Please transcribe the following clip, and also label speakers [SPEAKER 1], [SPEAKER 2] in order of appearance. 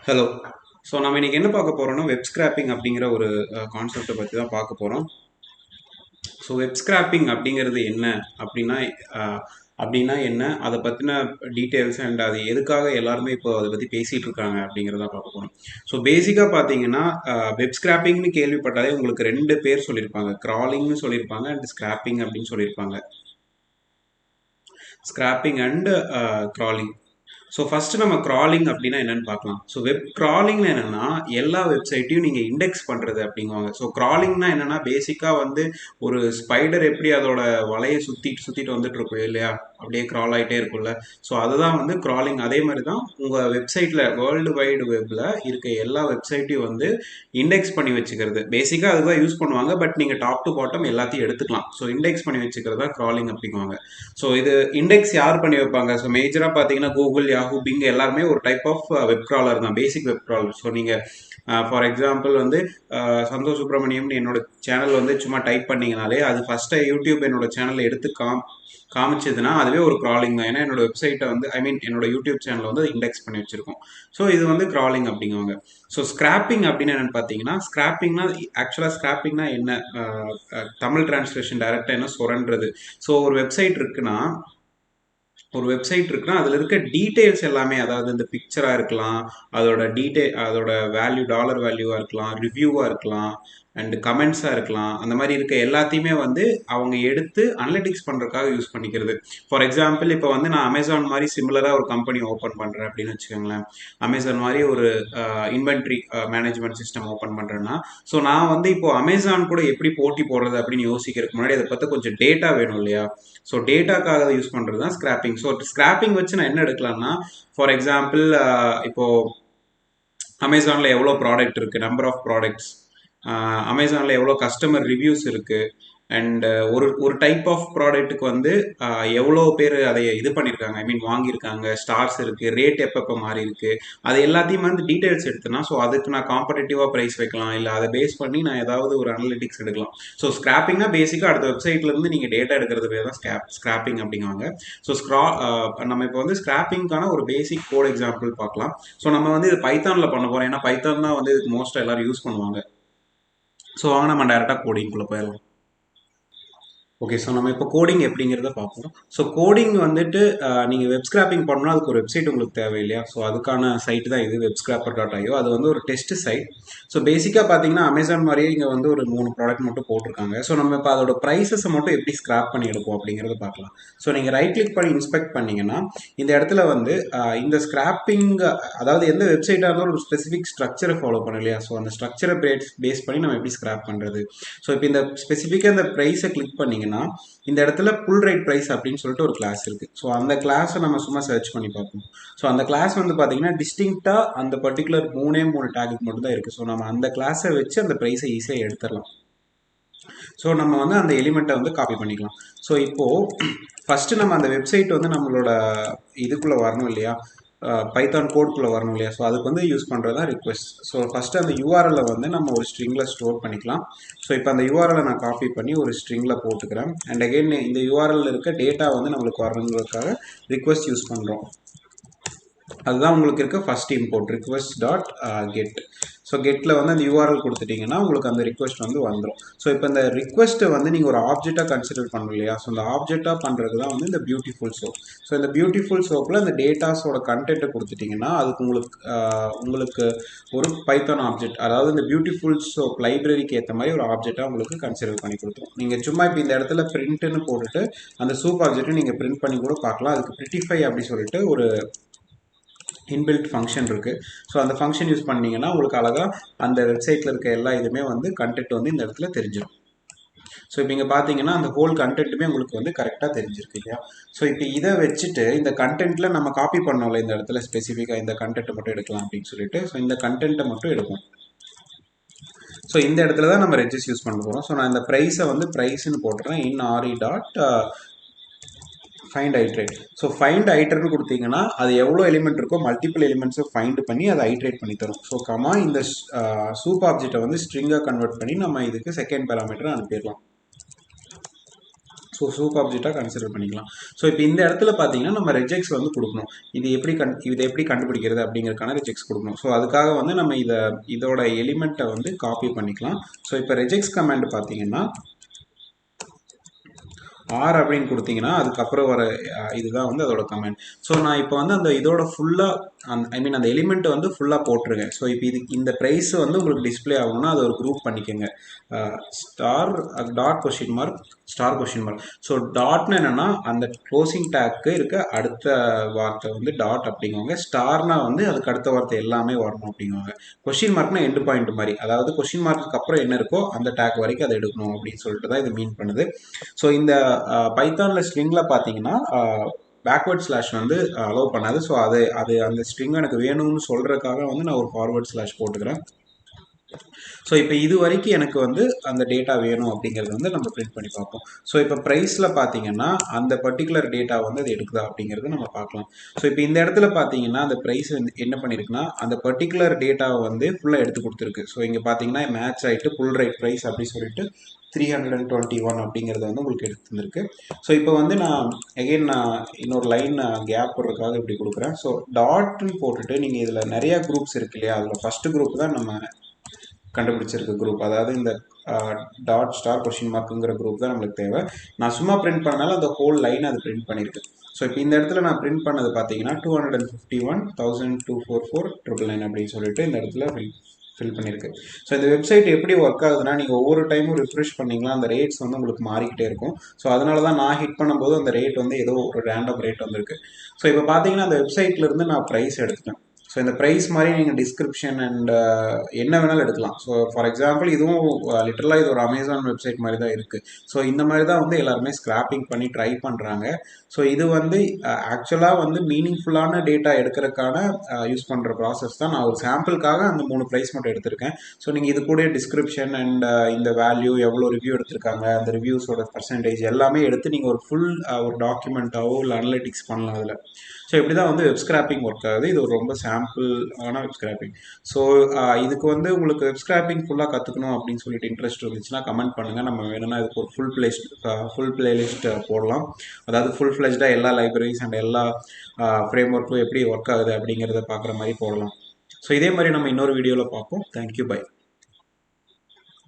[SPEAKER 1] Hello. So நம்ம இன்னைக்கு என்ன பார்க்க போறோம்னா, வெப் ஸ்கிராப்பிங் அப்படிங்கிற ஒரு கான்செப்ட்டை பற்றி தான் பார்க்க போகிறோம். ஸோ வெப் ஸ்கிராப்பிங் அப்படிங்கிறது என்ன அப்படின்னா அஹ், அப்படின்னா என்ன, அதை பற்றின டீட்டெயில்ஸ் அண்ட் அது எதுக்காக எல்லாருமே இப்போ அதை பற்றி பேசிகிட்டு இருக்காங்க அப்படிங்கிறத பார்க்க போகிறோம். ஸோ பேசிக்காக பார்த்தீங்கன்னா, வெப் ஸ்கிராப்பிங்னு கேள்விப்பட்டாலே உங்களுக்கு ரெண்டு பேர் சொல்லியிருப்பாங்க. கிராலிங்னு சொல்லியிருப்பாங்க அண்ட் ஸ்கிராப்பிங் அப்படின்னு சொல்லியிருப்பாங்க. Scrapping and crawling. So first நம்ம கிராலிங் அப்படின்னா என்னன்னு பார்க்கலாம். ஸோ வெப் கிராலிங்னா என்னன்னா, எல்லா வெப்சைட்டையும் நீங்கள் இண்டெக்ஸ் பண்ணுறது அப்படிங்குவாங்க. ஸோ கிராலிங்னா என்னன்னா, பேசிக்காக வந்து ஒரு ஸ்பைடர் எப்படி அதோட வலையை சுற்றிட்டு சுற்றிட்டு வந்துட்டு இருக்கும் இல்லையா, அப்படியே கிரால் ஆகிட்டே இருக்கும்ல. ஸோ அதுதான் வந்து கிராலிங். அதே மாதிரி தான் உங்கள் வெப்சைட்டில் வேர்ல்டு வைடு வெப்பில் இருக்க எல்லா வெப்சைட்டையும் வந்து இண்டெக்ஸ் பண்ணி வச்சுக்கிறது. பேசிக்காக அதுதான் யூஸ் பண்ணுவாங்க. பட் நீங்கள் டாப் டு பாட்டம் எல்லாத்தையும் எடுத்துக்கலாம். ஸோ இண்டெக்ஸ் பண்ணி வச்சுக்கிறதா கிராலிங் அப்படிங்குவாங்க. ஸோ இது இண்டெக்ஸ் யார் பண்ணி வைப்பாங்க? ஸோ மேஜராக பார்த்தீங்கன்னா கூகுள், யாஹூ, பிங் எல்லாருமே ஒரு டைப் ஆஃப் வெப் கிராலர் தான், பேசிக் வெப் கிராலர். ஸோ நீங்கள் ஃபார் எக்ஸாம்பிள் வந்து சந்தோஷ் சுப்ரமணியம்னு என்னோட சேனல் வந்து சும்மா டைப் பண்ணீங்கனாலே அது ஃபஸ்ட்டு யூடியூப் என்னோட சேனலை எடுத்து காமிச்சதுன்னா அதுவே ஒரு கிராலிங் தான். ஏன்னா என்னோட வெப்சைட்டை வந்து என்னோட யூடியூப் சேனலை வந்து இண்டெக்ஸ் பண்ணி வச்சிருக்கோம். ஸோ இது வந்து கிராலிங் அப்படிங்குவாங்க. ஸோ ஸ்கிராப்பிங் அப்படின்னு என்னன்னு பார்த்தீங்கன்னா, ஸ்கிராப்பிங்னா ஆக்சுவலாக ஸ்கிராப்பிங்னா என்ன, தமிழ் டிரான்ஸ்லேஷன் டைரக்டாக என்ன சுரண்டுறது. ஸோ ஒரு வெப்சைட் இருக்குன்னா அதில் இருக்க டீட்டெயில்ஸ் எல்லாமே, அதாவது இந்த பிக்சராக இருக்கலாம், அதோட வேல்யூ, டாலர் வேல்யூவாக இருக்கலாம், ரிவ்யூவாக இருக்கலாம், அண்ட் கமெண்ட்ஸாக இருக்கலாம். அந்த மாதிரி இருக்க எல்லாத்தையுமே வந்து அவங்க எடுத்து அனலிட்டிக்ஸ் பண்ணுறதுக்காக யூஸ் பண்ணிக்கிறது. ஃபார் எக்ஸாம்பிள் இப்போ வந்து நான் அமேசான் மாதிரி சிமிலராக ஒரு கம்பெனி ஓப்பன் பண்ணுறேன் அப்படின்னு வச்சுக்கோங்களேன். அமேசான் மாதிரி ஒரு இன்வென்ட்ரி மேனேஜ்மெண்ட் சிஸ்டம் ஓப்பன் பண்ணுறேன்னா, ஸோ நான் வந்து இப்போ அமேசான் கூட எப்படி போட்டி போடுறது அப்படின்னு யோசிக்கிறதுக்கு முன்னாடி அதை பற்றி கொஞ்சம் டேட்டா வேணும் இல்லையா. ஸோ டேட்டாக்காக யூஸ் பண்ணுறது தான் ஸ்கிராப்பிங். ஸோ ஸ்கிராப்பிங் வச்சு நான் என்ன எடுக்கலாம்னா, ஃபார் எக்ஸாம்பிள் இப்போ அமேசானில் எவ்வளோ ப்ராடக்ட் இருக்குது, நம்பர் ஆஃப் ப்ராடக்ட்ஸ், அமேசானில் எவ்வளோ கஸ்டமர் ரிவ்யூஸ் இருக்குது, அண்ட் ஒரு ஒரு டைப் ஆஃப் ப்ராடக்ட்டுக்கு வந்து எவ்வளோ பேர் அதை இது பண்ணியிருக்காங்க, ஐ மீன் வாங்கியிருக்காங்க, ஸ்டார்ஸ் இருக்குது, ரேட் எப்பப்போ மாறி இருக்குது, அது எல்லாத்தையும் வந்து டீட்டெயில்ஸ் எடுத்தேன்னா ஸோ அதுக்கு நான் காம்படேட்டிவாக ப்ரைஸ் வைக்கலாம், இல்லை அதை பேஸ் பண்ணி நான் ஏதாவது ஒரு அனலிட்டிக்ஸ் எடுக்கலாம். ஸோ ஸ்கிராப்பிங்னா பேசிக்காக அடுத்த வெப்சைட்லேருந்து நீங்கள் டேட்டா எடுக்கிறது பேர் தான் ஸ்கிராப்பிங் அப்படிங்குவாங்க. ஸோ நம்ம இப்போ வந்து ஸ்கிராப்பிங்கான ஒரு பேசிக் கோட் எக்ஸாம்பிள் பார்க்கலாம். ஸோ நம்ம வந்து இது பைத்தானில் பண்ண போகிறோம். ஏன்னா பைத்தான் தான் வந்து இதுக்கு மோஸ்ட்டாக எல்லாரும் யூஸ் பண்ணுவாங்க. ஸோ வாங்க நம்ம டேரெக்டாக கோடிங்குள்ளே போயிடலாம். ஓகே, ஸோ நம்ம இப்போ கோடிங் எப்படிங்கிறத பார்ப்போம். ஸோ கோடிங் வந்துட்டு நீங்கள் வெப் ஸ்கிராப்பிங் பண்ணணும்னா அதுக்கு ஒரு வெப்சைட் உங்களுக்கு தேவை இல்லையா. ஸோ அதுக்கான சைட் தான் இது, webscraper.io. அது வந்து ஒரு டெஸ்ட் சைட். ஸோ பேசிக்காக பார்த்தீங்கன்னா அமேசான் மாதிரியே இங்கே வந்து ஒரு 3 ப்ராடக்ட் மட்டும் போட்டிருக்காங்க. ஸோ நம்ம இப்போ அதோட ப்ரைஸஸை மட்டும் எப்படி ஸ்கிராப் பண்ணி எடுப்போம் அப்படிங்கிறத பார்க்கலாம். ஸோ நீங்கள் ரைட் கிளிக் பண்ணி இன்ஸ்பெக்ட் பண்ணீங்கன்னா இந்த இடத்துல வந்து இந்த ஸ்கிராப்பிங், அதாவது எந்த வெப்சைட்டாக இருந்தாலும் ஒரு ஸ்பெசிஃபிக் ஸ்ட்ரக்சரை ஃபாலோ பண்ண இல்லையா. ஸோ அந்த ஸ்ட்ரக்சரை பேஸ் பண்ணி நம்ம எப்படி ஸ்கிராப் பண்ணுறது. ஸோ இப்போ இந்த ஸ்பெசிஃபிக்காக இந்த ப்ரைஸை கிளிக் பண்ணிங்கன்னா இந்த இடத்துல புல் ரைட் ப்ரைஸ் அப்படின்னு சொல்லிட்டு ஒரு கிளாஸ் இருக்கு. ஸோ அந்த கிளாஸை நம்ம சும்மா சர்ச் பண்ணி பார்ப்போம். ஸோ அந்த கிளாஸ் வந்து பார்த்தீங்கன்னா டிஸ்டிங்க்டாக அந்த பர்டிகுலர் மூணு டேகுக்கு மட்டும் தான் இருக்குது. ஸோ நம்ம அந்த கிளாஸை வச்சு அந்த ப்ரைஸை ஈஸியாக எடுத்துடலாம். ஸோ நம்ம வந்து அந்த எலிமெண்ட்டை வந்து காப்பி பண்ணிக்கலாம். ஸோ இப்போது ஃபஸ்ட்டு நம்ம அந்த வெப்சைட் வந்து நம்மளோட இதுக்குள்ளே வரணும் இல்லையா, பைத்தான் கோட்குள்ளே வரணும் இல்லையா. ஸோ அதுக்கு வந்து யூஸ் பண்ணுறது தான் ரிக்வெஸ்ட். ஸோ ஃபஸ்ட்டு அந்த யூஆர்எல்லை வந்து நம்ம ஒரு ஸ்ட்ரிங்கில் ஸ்டோர் பண்ணிக்கலாம். ஸோ இப்போ அந்த யூஆர்எல்லை நான் காப்பி பண்ணி ஒரு ஸ்ட்ரிங்கில் போட்டுக்கிறேன். அண்ட் அகெயின் இந்த யூஆர்எல் இருக்க டேட்டா வந்து நம்மளுக்கு வரணுங்கிறதுக்காக ரிக்வெஸ்ட் யூஸ் பண்ணுறோம். அதுதான் உங்களுக்கு இருக்க first import, request dot get. So Kettle வந்து அந்த யூஆர்எல் கொடுத்துட்டிங்கன்னா உங்களுக்கு அந்த ரிக்வெஸ்ட் வந்து வந்துடும். ஸோ இப்போ இந்த ரிக்வெஸ்ட்டை வந்து நீங்கள் ஒரு ஆப்ஜெக்டாக கன்சிடர் பண்ணணும் இல்லையா. ஸோ இந்த ஆப்ஜெக்டாக பண்ணுறது தான் வந்து இந்த பியூட்டிஃபுல் சோப். ஸோ இந்த பியூட்டிஃபுல் சோப்பில் அந்த டேட்டாஸோட கண்டென்ட்டை கொடுத்துட்டிங்கன்னா அதுக்கு உங்களுக்கு ஒரு பைத்தான் ஆப்ஜெக்ட், அதாவது இந்த பியூட்டிஃபுல் சோப் லைப்ரரிக்கு ஏற்ற மாதிரி ஒரு ஆப்ஜெக்டாக உங்களுக்கு கன்சிடர் பண்ணி கொடுத்துரும். நீங்கள் சும்மா இப்போ இந்த இடத்துல பிரிண்ட்டுன்னு போட்டுட்டு அந்த சூப் ஆப்ஜெக்ட்டை நீங்கள் பிரிண்ட் பண்ணி கூட பார்க்கலாம். அதுக்கு பிரிட்டிஃபை அப்படி சொல்லிட்டு ஒரு இன்பில்ட் ஃபங்க்ஷன் இருக்குது. ஸோ அந்த ஃபங்க்ஷன் யூஸ் பண்ணிங்கன்னா உங்களுக்கு அழகாக அந்த வெப்சைட்டில் இருக்க எல்லா இதுவுமே வந்து கண்டென்ட் வந்து இந்த இடத்துல தெரிஞ்சிடும். ஸோ இப்போ இங்கே பார்த்தீங்கன்னா அந்த ஹோல் கண்டென்ட்டுமே உங்களுக்கு வந்து கரெக்டாக தெரிஞ்சிருக்கு இல்லையா. ஸோ இப்போ இதை வச்சுட்டு இந்த கண்டென்ட்டில் நம்ம காப்பி பண்ணோம்ல, இந்த இடத்துல ஸ்பெசிஃபிக்காக இந்த கண்டென்ட்டை மட்டும் எடுக்கலாம் அப்படின்னு சொல்லிட்டு, ஸோ இந்த கண்டென்ட்டை மட்டும் எடுப்போம். ஸோ இந்த இடத்துல தான் நம்ம ரெஜிஸ் யூஸ் பண்ண போகிறோம். ஸோ நான் இந்த ப்ரைஸை வந்து ப்ரைஸ்ன்னு போட்டுறேன், in R E dot find iterate. So find ஐட்ரேட்னு கொடுத்தீங்கன்னா அது எவ்வளோ எலிமெண்ட் இருக்கோ மல்டிபிள் எலிமெண்ட்ஸை ஃபைண்ட் பண்ணி அதை ஐட்ரேட் பண்ணி தரும். ஸோ கமா இந்த சூப் ஆப்ஜெக்டை வந்து ஸ்ட்ரிங்காக கன்வெர்ட் பண்ணி நம்ம இதுக்கு செகண்ட் பேராமீட்டர் அனுப்பிடலாம். ஸோ சூப் ஆப்ஜெக்டாக கன்சிடர் பண்ணிக்கலாம். ஸோ இப்போ இந்த இடத்துல பார்த்தீங்கன்னா நம்ம ரெஜெக்ட்ஸ் வந்து கொடுக்கணும். இதை எப்படி கண்டுபிடிக்கிறது அப்படிங்கிறதுக்கான ரெஜெக்ட்ஸ் கொடுக்கணும். ஸோ அதுக்காக வந்து நம்ம இதோட எலிமெண்ட்டை வந்து காப்பி பண்ணிக்கலாம். ஸோ இப்போ ரெஜெக்ட்ஸ் கமாண்ட் பார்த்தீங்கன்னா ஆர் அப்படின்னு கொடுத்தீங்கன்னா அதுக்கப்புறம் வர இதுதான் வந்து அதோட கமெண்ட். ஸோ நான் இப்போ வந்து அந்த இதோட ஃபுல்லாக அந்த எலிமெண்ட் வந்து ஃபுல்லாக போட்டிருக்கேன். ஸோ இப்போ இந்த ப்ரைஸ் வந்து உங்களுக்கு டிஸ்பிளே ஆகணும்னா அதை ஒரு குரூப் பண்ணிக்கோங்க. Star dot question mark star question mark. So டாட்னு என்னென்னா அந்த க்ளோசிங் டேக்கு இருக்க அடுத்த வார்த்தை வந்து டாட் அப்படிங்குவாங்க. ஸ்டார்னா வந்து அதுக்கு அடுத்த வார்த்தை எல்லாமே வரணும் அப்படிங்குவாங்க. கொஸ்டின் மார்க்னா எண்டு பாயிண்ட் மாதிரி, அதாவது கொஸ்டின் மார்க்கு அப்புறம் என்ன இருக்கோ அந்த டேக் வரைக்கும் அதை எடுக்கணும் அப்படின்னு சொல்லிட்டு தான் இது மீன் பண்ணுது. ஸோ இந்த பைத்தானில் ஸ்ட்ரிங்கில் பார்த்தீங்கன்னா பேக்வேர்ட் ஸ்லாஷ் வந்து அலோவ் பண்ணாது. ஸோ அது அந்த ஸ்ட்ரிங் எனக்கு வேணும்னு சொல்கிறதுக்காக வந்து நான் ஒரு ஃபார்வர்ட் ஸ்லாஷ் போட்டுக்கிறேன். ஸோ இப்போ இது வரைக்கும் எனக்கு வந்து அந்த டேட்டா வேணும் அப்படிங்கிறது வந்து நம்ம பிரிண்ட் பண்ணி பார்ப்போம். ஸோ இப்போ ப்ரைஸில் பார்த்தீங்கன்னா அந்த பர்டிகுலர் டேட்டா வந்து அது எடுக்குதா அப்படிங்கிறது நம்ம பார்க்கலாம். ஸோ இப்போ இந்த இடத்துல பார்த்தீங்கன்னா அந்த ப்ரைஸ் வந்து என்ன பண்ணியிருக்குன்னா அந்த பர்டிகுலர் டேட்டாவை வந்து ஃபுல்லாக எடுத்து கொடுத்துருக்கு. ஸோ இங்கே பார்த்தீங்கன்னா மேட்ச் ஆகிட்டு ஃபுல் ரைட் ப்ரைஸ் அப்படின்னு சொல்லிட்டு 321 அப்படிங்கிறத வந்து உங்களுக்கு எடுத்துருக்கு. ஸோ இப்போ வந்து நான் இன்னொரு லைன் கேப் போடுறதுக்காக இப்படி கொடுக்குறேன். ஸோ டாட்னு போட்டுட்டு நீங்கள் இதில் நிறையா குரூப்ஸ் இருக்கு இல்லையா, அதில் ஃபஸ்ட்டு குரூப் தான் நம்ம கண்டுபிடிச்சிருக்க குரூப், அதாவது இந்த டாட் ஸ்டார் கொஸ்டின் மார்க்குங்கிற குரூப் தான் நம்மளுக்கு தேவை. நான் சும்மா பிரிண்ட் பண்ணாலும் அந்த ஹோல் லைன் அது பிரிண்ட் பண்ணியிருக்கு. ஸோ இப்போ இந்த இடத்துல நான் பிரிண்ட் பண்ணது பார்த்தீங்கன்னா 251,244,999 அப்படின்னு சொல்லிட்டு இந்த இடத்துல ஃபில் பண்ணியிருக்கு. ஸோ இந்த வெப்சைட் எப்படி ஒர்க் ஆகுதுன்னா நீங்கள் ஒவ்வொரு டைமும் ரிஃப்ரெஷ் பண்ணிங்களா அந்த ரேட்ஸ் வந்து உங்களுக்கு மாறிக்கிட்டே இருக்கும். ஸோ அதனால தான் நான் ஹிட் பண்ணும்போது அந்த ரேட் வந்து ஏதோ ஒரு ரேண்டம் ரேட் வந்திருக்கு. ஸோ இப்போ பார்த்தீங்கன்னா அந்த வெப்சைட்லேருந்து நான் ப்ரைஸ் எடுத்துட்டேன். ஸோ இந்த ப்ரைஸ் மாதிரி நீங்கள் டிஸ்கிரிப்ஷன் அண்ட் என்ன வேணாலும் எடுக்கலாம். ஸோ ஃபார் எக்ஸாம்பிள் இதுவும் லிட்டரலாக இது ஒரு அமேசான் வெப்சைட் மாதிரி தான் இருக்குது. ஸோ இந்த மாதிரி தான் வந்து எல்லாருமே ஸ்கிராப்பிங் பண்ணி ட்ரை பண்ணுறாங்க. ஸோ இது வந்து ஆக்சுவலாக வந்து மீனிங்ஃபுல்லான டேட்டா எடுக்கிறதுக்கான யூஸ் பண்ணுற ப்ராசஸ் தான். நான் ஒரு சாம்பிளுக்காக அந்த 3 ப்ரைஸ் மட்டும் எடுத்திருக்கேன். ஸோ நீங்கள் இது கூட டிஸ்கிரிப்ஷன் அண்ட் இந்த வேல்யூ எவ்வளோ ரிவ்யூ எடுத்திருக்காங்க, அந்த ரிவ்யூஸோட பர்சன்டேஜ் எல்லாமே எடுத்து நீங்கள் ஒரு ஃபுல் ஒரு டாக்குமெண்ட்டாவோ இல்லை அனலிட்டிக்ஸ் பண்ணலாம் அதில். ஸோ இப்படி தான் வந்து வெப் ஸ்கிராப்பிங் ஒர்க் ஆகுது. இது ஒரு ரொம்ப சாம்பிளான வெப் ஸ்கிராப்பிங். ஸோ இதுக்கு வந்து உங்களுக்கு வெப் ஸ்கிராப்பிங் ஃபுல்லாக கற்றுக்கணும் அப்படின்னு சொல்லிட்டு இன்ட்ரெஸ்ட் இருந்துச்சுன்னா கமெண்ட் பண்ணுங்கள். நம்ம வேணும்னா இதுக்கு ஒரு ஃபுல் பிளேலிஸ்ட் போடலாம். அதாவது ஃபுல் ஃப்ளெஜ்டாக எல்லா லைப்ரரிஸ் அண்ட் எல்லா ஃப்ரேம் ஒர்க்கும் எப்படி ஒர்க் ஆகுது அப்படிங்கிறத பார்க்குற மாதிரி போடலாம். ஸோ இதே மாதிரி நம்ம இன்னொரு வீடியோவில் பார்ப்போம். Thank you, by.